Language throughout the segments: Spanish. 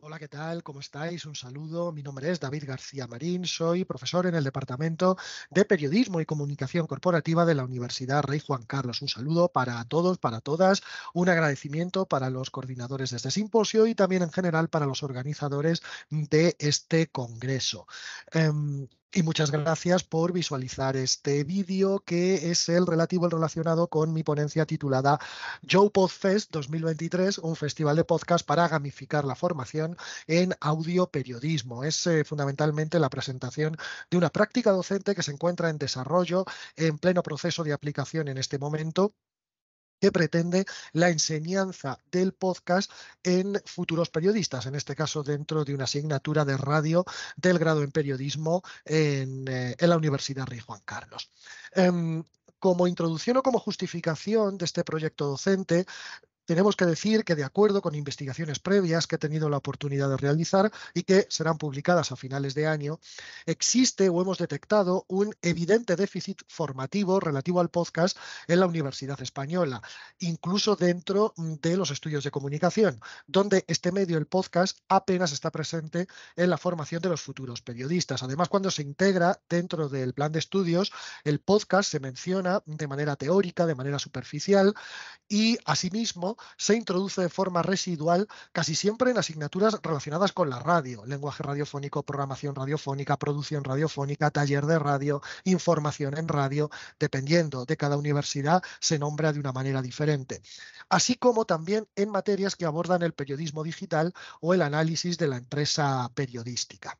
Hola, ¿qué tal? ¿Cómo estáis? Un saludo. Mi nombre es David García Marín. Soy profesor en el Departamento de Periodismo y Comunicación Corporativa de la Universidad Rey Juan Carlos. Un saludo para todos, para todas. Un agradecimiento para los coordinadores de este simposio y también en general para los organizadores de este congreso. Y muchas gracias por visualizar este vídeo que es el relacionado con mi ponencia titulada Joe Podfest 2023, un festival de podcast para gamificar la formación en audio periodismo. Es fundamentalmente la presentación de una práctica docente que se encuentra en desarrollo, en pleno proceso de aplicación en este momento, que pretende la enseñanza del podcast en futuros periodistas, en este caso dentro de una asignatura de radio del grado en periodismo en la Universidad Rey Juan Carlos. Como introducción o como justificación de este proyecto docente, tenemos que decir que, de acuerdo con investigaciones previas que he tenido la oportunidad de realizar y que serán publicadas a finales de año, existe o hemos detectado un evidente déficit formativo relativo al podcast en la Universidad Española, incluso dentro de los estudios de comunicación, donde este medio, el podcast, apenas está presente en la formación de los futuros periodistas. Además, cuando se integra dentro del plan de estudios, el podcast se menciona de manera teórica, de manera superficial, y asimismo se introduce de forma residual casi siempre en asignaturas relacionadas con la radio: lenguaje radiofónico, programación radiofónica, producción radiofónica, taller de radio, información en radio. Dependiendo de cada universidad, se nombra de una manera diferente. Así como también en materias que abordan el periodismo digital o el análisis de la empresa periodística.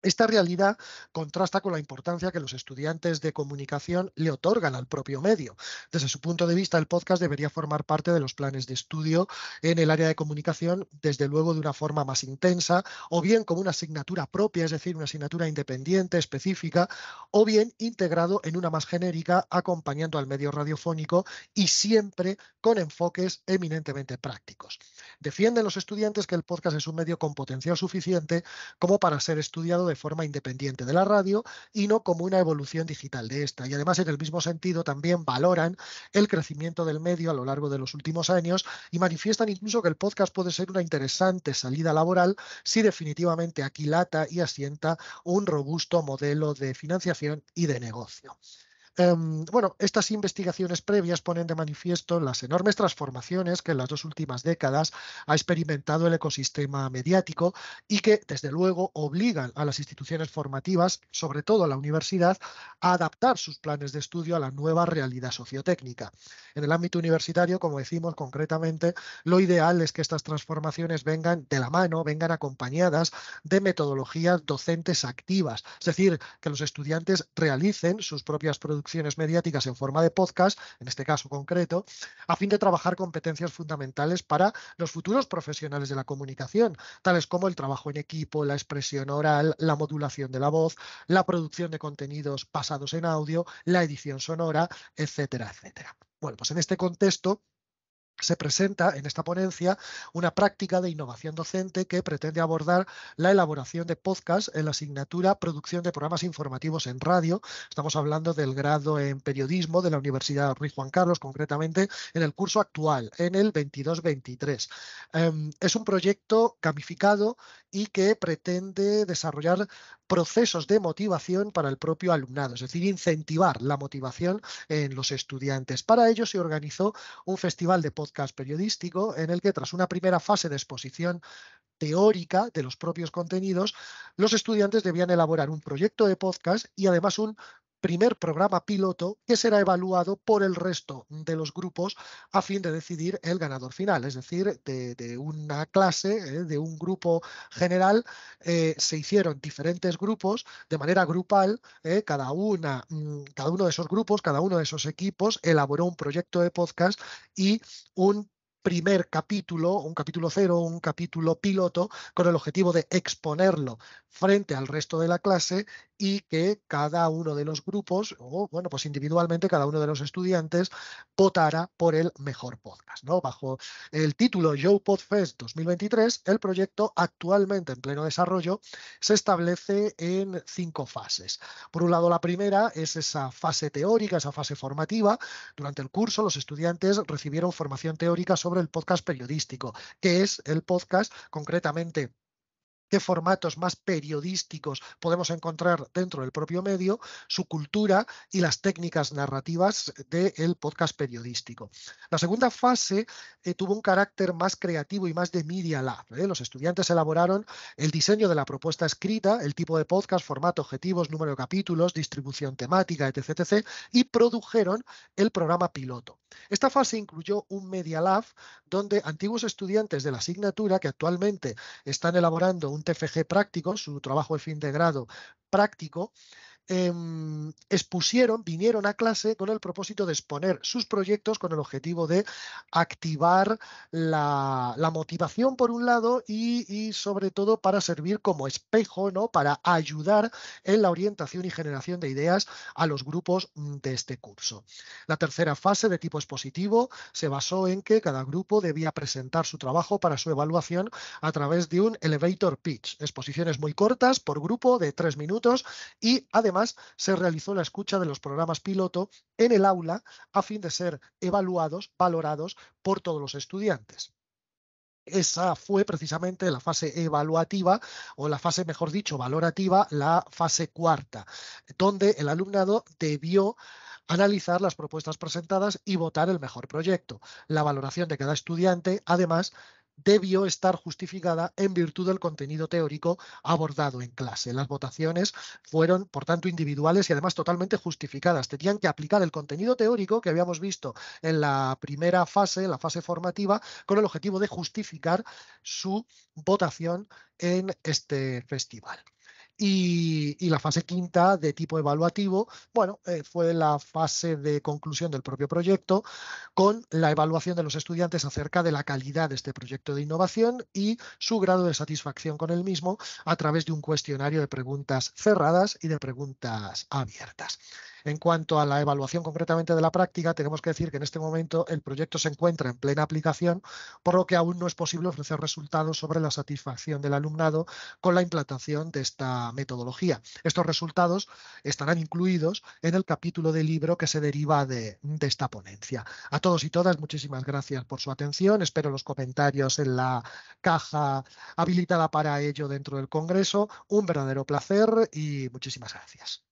Esta realidad contrasta con la importancia que los estudiantes de comunicación le otorgan al propio medio. Desde su punto de vista, el podcast debería formar parte de los planes de estudio en el área de comunicación, desde luego de una forma más intensa, o bien como una asignatura propia, es decir, una asignatura independiente, específica, o bien integrado en una más genérica, acompañando al medio radiofónico y siempre con enfoques eminentemente prácticos. Defienden los estudiantes que el podcast es un medio con potencial suficiente como para ser estudiado de forma independiente de la radio y no como una evolución digital de esta. Y además, en el mismo sentido, también valoran el crecimiento del medio a lo largo de los últimos años y manifiestan incluso que el podcast puede ser una interesante salida laboral si definitivamente aquilata y asienta un robusto modelo de financiación y de negocio. Bueno, estas investigaciones previas ponen de manifiesto las enormes transformaciones que en las 2 últimas décadas ha experimentado el ecosistema mediático y que, desde luego, obligan a las instituciones formativas, sobre todo a la universidad, a adaptar sus planes de estudio a la nueva realidad sociotécnica. En el ámbito universitario, como decimos concretamente, lo ideal es que estas transformaciones vengan de la mano, vengan acompañadas de metodologías docentes activas, es decir, que los estudiantes realicen sus propias producciones mediáticas en forma de podcast, en este caso concreto, a fin de trabajar competencias fundamentales para los futuros profesionales de la comunicación, tales como el trabajo en equipo, la expresión oral, la modulación de la voz, la producción de contenidos basados en audio, la edición sonora, etcétera, etcétera. Bueno, pues en este contexto se presenta en esta ponencia una práctica de innovación docente que pretende abordar la elaboración de podcasts en la asignatura Producción de programas informativos en radio. Estamos hablando del grado en periodismo de la Universidad Rey Juan Carlos, concretamente en el curso actual, en el 22-23. Es un proyecto gamificado y que pretende desarrollar procesos de motivación para el propio alumnado, es decir, incentivar la motivación en los estudiantes. Para ello se organizó un festival de podcast periodístico en el que, tras una primera fase de exposición teórica de los propios contenidos, los estudiantes debían elaborar un proyecto de podcast y además un primer programa piloto que será evaluado por el resto de los grupos a fin de decidir el ganador final. Es decir, de una clase, de un grupo general, se hicieron diferentes grupos de manera grupal. Cada uno de esos grupos, cada uno de esos equipos elaboró un proyecto de podcast y un primer capítulo, un capítulo cero, un capítulo piloto, con el objetivo de exponerlo frente al resto de la clase y que cada uno de los grupos, o bueno, pues individualmente cada uno de los estudiantes, votara por el mejor podcast, ¿no? Bajo el título Joe Podfest 2023, el proyecto, actualmente en pleno desarrollo, se establece en 5 fases. Por un lado, la primera es esa fase teórica, esa fase formativa. Durante el curso, los estudiantes recibieron formación teórica sobre sobre el podcast periodístico, qué es el podcast concretamente, qué formatos más periodísticos podemos encontrar dentro del propio medio, su cultura y las técnicas narrativas del podcast periodístico. La segunda fase tuvo un carácter más creativo y más de Media Lab. Los estudiantes elaboraron el diseño de la propuesta escrita, el tipo de podcast, formato, objetivos, número de capítulos, distribución temática, etc., etc., y produjeron el programa piloto. Esta fase incluyó un Media Lab donde antiguos estudiantes de la asignatura que actualmente están elaborando un TFG práctico, su trabajo de fin de grado práctico, vinieron a clase con el propósito de exponer sus proyectos con el objetivo de activar la motivación por un lado y sobre todo para servir como espejo, ¿no? Para ayudar en la orientación y generación de ideas a los grupos de este curso. La tercera fase de tipo expositivo se basó en que cada grupo debía presentar su trabajo para su evaluación a través de un elevator pitch, exposiciones muy cortas por grupo de 3 minutos y además se realizó la escucha de los programas piloto en el aula a fin de ser evaluados, valorados por todos los estudiantes. Esa fue precisamente la fase evaluativa o la fase, mejor dicho, valorativa, la fase cuarta, donde el alumnado debió analizar las propuestas presentadas y votar el mejor proyecto. La valoración de cada estudiante, además, debió estar justificada en virtud del contenido teórico abordado en clase. Las votaciones fueron, por tanto, individuales y además totalmente justificadas. Tenían que aplicar el contenido teórico que habíamos visto en la primera fase, la fase formativa, con el objetivo de justificar su votación en este festival. Y la fase quinta de tipo evaluativo, bueno, fue la fase de conclusión del propio proyecto con la evaluación de los estudiantes acerca de la calidad de este proyecto de innovación y su grado de satisfacción con el mismo a través de un cuestionario de preguntas cerradas y de preguntas abiertas. En cuanto a la evaluación concretamente de la práctica, tenemos que decir que en este momento el proyecto se encuentra en plena aplicación, por lo que aún no es posible ofrecer resultados sobre la satisfacción del alumnado con la implantación de esta metodología. Estos resultados estarán incluidos en el capítulo del libro que se deriva de esta ponencia. A todos y todas, muchísimas gracias por su atención. Espero los comentarios en la caja habilitada para ello dentro del Congreso. Un verdadero placer y muchísimas gracias.